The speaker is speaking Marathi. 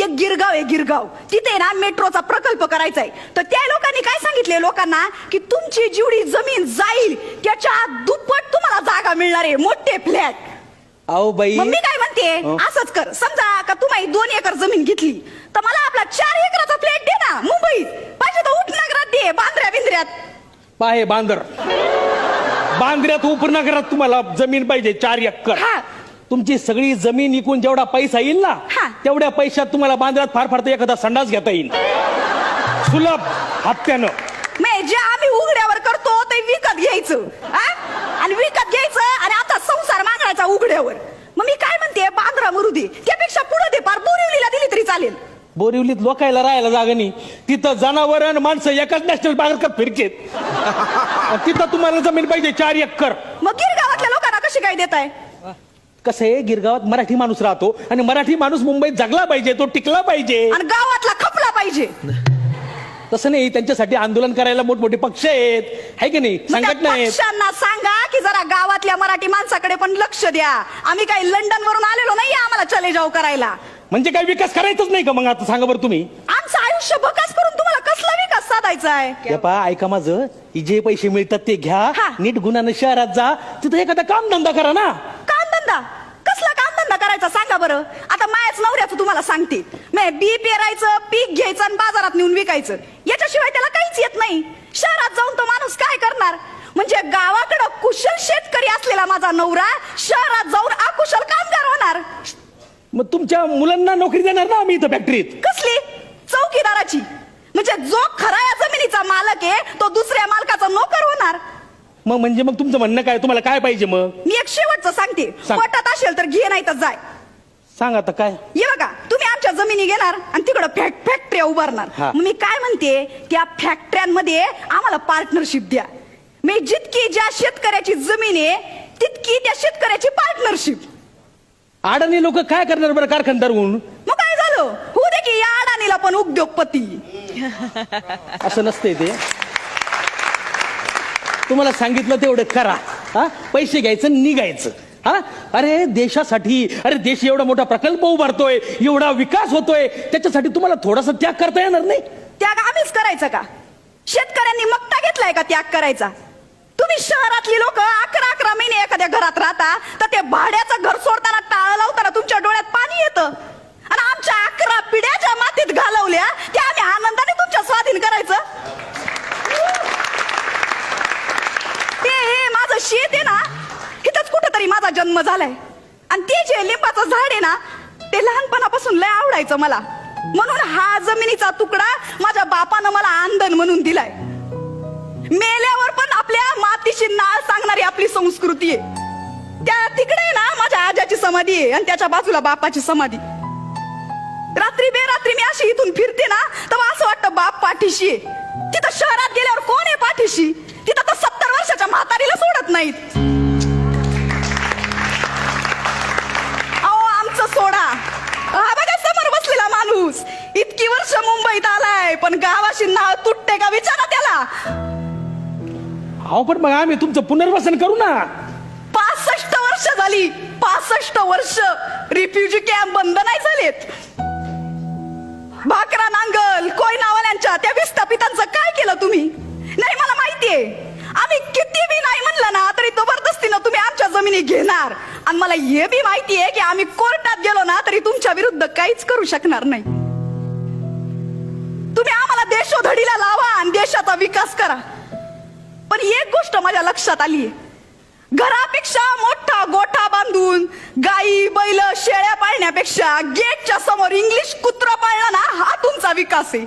एक गिरगाव आहे गिरगाव, तिथे ना मेट्रोचा प्रकल्प करायचा आहे. तर त्या लोकांनी काय सांगितले लोकांना की तुमची जेवढी जमीन जाईल त्याच्या दुप्पट तुम्हाला जागा मिळणार आहे, मोठे फ्लॅट. अहो बाई, मग मी काय म्हणते, असंच कर. समजा का तुम्ही 2 एकर जमीन घेतली तर मला आपला 4 एकराचा फ्लॅट दे ना मुंबईत. पाहिजे तर उपनगरात दे, बांद्र्या बिंद्र्यात. पाहे बांद्र्यात उपनगरात तुम्हाला जमीन पाहिजे 4 एकर. तुमची सगळी जमीन विकून जेवढा पैसा येईल ना तेवढ्या पैशात तुम्हाला बांद्र्यात फार फार तर एखादा संडास घेता येईल सुलभ हप्त्यानं. जे आम्ही उघड्यावर करतो ते विकत घ्यायचं आणि विकत घ्यायचं आणि आता संसार मागायचा उघड्यावर. मग मी काय म्हणते, बांद्रा मरू दे, त्यापेक्षा पुढे दे, पार बोरिवलीला दिली तरी चालेल. बोरिवलीत लोकायला राहायला जागा नाही, तिथं जनावर आणि माणसं एकाच नॅशनल पार्कात फिरकेत. तिथं तुम्हाला जमीन पाहिजे 4 एकर. मग गिरगावातल्या लोकांना कशी काय देताय? कसं आहे, गिरगावात मराठी माणूस राहतो आणि मराठी माणूस मुंबईत जगला पाहिजे, तो टिकला पाहिजे आणि गावातला खपला पाहिजे. तसं नाही, त्यांच्यासाठी आंदोलन करायला मोठमोठे पक्ष आहेत, आहे की नाही, संघटना आहेत. पक्षांना सांगा की जरा गावातल्या मराठी माणसाकडे पण लक्ष द्या. आम्ही काही लंडन वरून आलेलो नाही आम्हाला चले जाऊ करायला. म्हणजे काही विकास करायचाच नाही का मग? आता सांगा बरं तुम्ही. आमचं आयुष्य बकास करून तुम्हाला कसला विकास साधायचा आहे? ऐका माझं, जे पैसे मिळतात ते घ्या, नीट गुणानं शहरात जा, तिथं एखादा कामधंदा करा ना. कामधंदा? कसला कामधंदा करायचा सांगा बरं. आता मायाच नवऱ्याचं तुम्हाला सांगते, बी पेरायचं, पीक घ्यायचं आणि बाजारात नेऊन विकायचं, याच्याशिवाय त्याला काहीच येत नाही. शहरात जाऊन तो माणूस काय करणार? म्हणजे गावाकडे कुशल शेतकरी असलेला माझा नवरा शहरात जाऊन अकुशल कामगार होणार. मग तुमच्या मुलांना नोकरी देणार ना आम्ही इथं फॅक्टरीत? कसली? चौकीदाराची. म्हणजे जो खरा या जमिनीचा मालक आहे तो दुसऱ्या मालकाचा नोकर होणार. मग म्हणजे मग तुमचं म्हणणं काय? तुम्हाला काय पाहिजे मग? मी एक शेवटचं सांगते, पटत असेल तर घे, नाही तर जाय. सांग आता काय. ये बघा, तुम्ही आमच्या जमिनी घेणार आणि तिकडं फॅक्टऱ्या उभारणार. मी काय म्हणते, त्या फॅक्टऱ्यांमध्ये आम्हाला पार्टनरशिप द्या. मी जितकी ज्या शेतकऱ्याची जमीन आहे तितकी त्या शेतकऱ्याची पार्टनरशिप. अडाणी लोक काय करणार बरं कारखानदार होऊन? मग काय झालं, होऊ दे की या अडाणीला पण उद्योगपती. असं नसतंय ते. तुम्हाला सांगितलं तेवढं करा, पैसे घ्यायचं निघायचं. अरे देशासाठी, अरे देश एवढा मोठा प्रकल्प उभारतोय, एवढा विकास होतोय, त्याच्यासाठी तुम्हाला थोडासा त्याग करता येणार नाही? त्याग आम्हीच करायचा का? शेतकऱ्यांनी मक्ता घेतलाय का त्याग करायचा? तुम्ही शहरातली लोक 11 महिने एखाद्या घरात राहता तर ते भाड्याचं घर सोडताना टाळ लावताना तुमच्या डोळ्यात पाणी येतं. आणि आमच्या 11 पिढ्या ज्या मातीत घालवल्या त्या आम्ही आनंदाने तुमच्या स्वाधीन करायचं. ते माझं शेत आहे ना, इथंच कुठंतरी माझा जन्म झालाय. आणि ते जे लिंबाचं झाड आहे ना, ते लहानपणापासून लय आवडायचं मला. म्हणून हा जमिनीचा तुकडा माझ्या बापानं मला आंदण म्हणून दिलाय. मेल्यावर पण आपल्या मातीशी नाळ सांगणारी आपली संस्कृती आहे. त्या तिकडे ना माझ्या आजाची समाधी आहे आणि त्याच्या बाजूला बापाची समाधी. रात्री बेरात्री मी अशी इथून फिरते ना तेव्हा असं वाटतं बाप पाठीशी आहे. तिथं शहरात गेल्यावर कोण आहे पाठीशी? तिथं तर 70 वर्षाच्या म्हातारीला सोडत नाहीत. अहो आमचं सोडा, हा बघा समोर बसलेला माणूस इतकी वर्ष मुंबईत आलाय पण गावाशी नाळ तुटते का विचारा त्याला. अहो पण मग आम्ही तुमचं पुनर्वसन करू ना. 65 वर्ष झाली, 65 वर्ष रिफ्युजी कॅम्प बंद नाही झालेत. भाकरा नांगल कोय नावाल्यांच्या त्या विस्थापितांचं काय केलं तुम्ही? नाही मला माहितीये, आम्ही किती बी नाही म्हणलं ना तरी जबरदस्तीनं तुम्ही आमच्या जमिनी घेणार. आणि मला हे बी माहितीये की आम्ही कोर्टात गेलो ना तरी तुमच्या विरुद्ध काहीच करू शकणार नाही. तुम्ही आम्हाला देशोधडीला लावा आणि देशाचा विकास करा. पण एक गोष्ट माझ्या लक्षात आलीये, घरापेक्षा मोठा गोठा बांधून गाई बैल शेळ्या पाळण्यापेक्षा गेटच्या समोर इंग्लिश कुत्रा पाळणं ना हा तुमचा विकास आहे.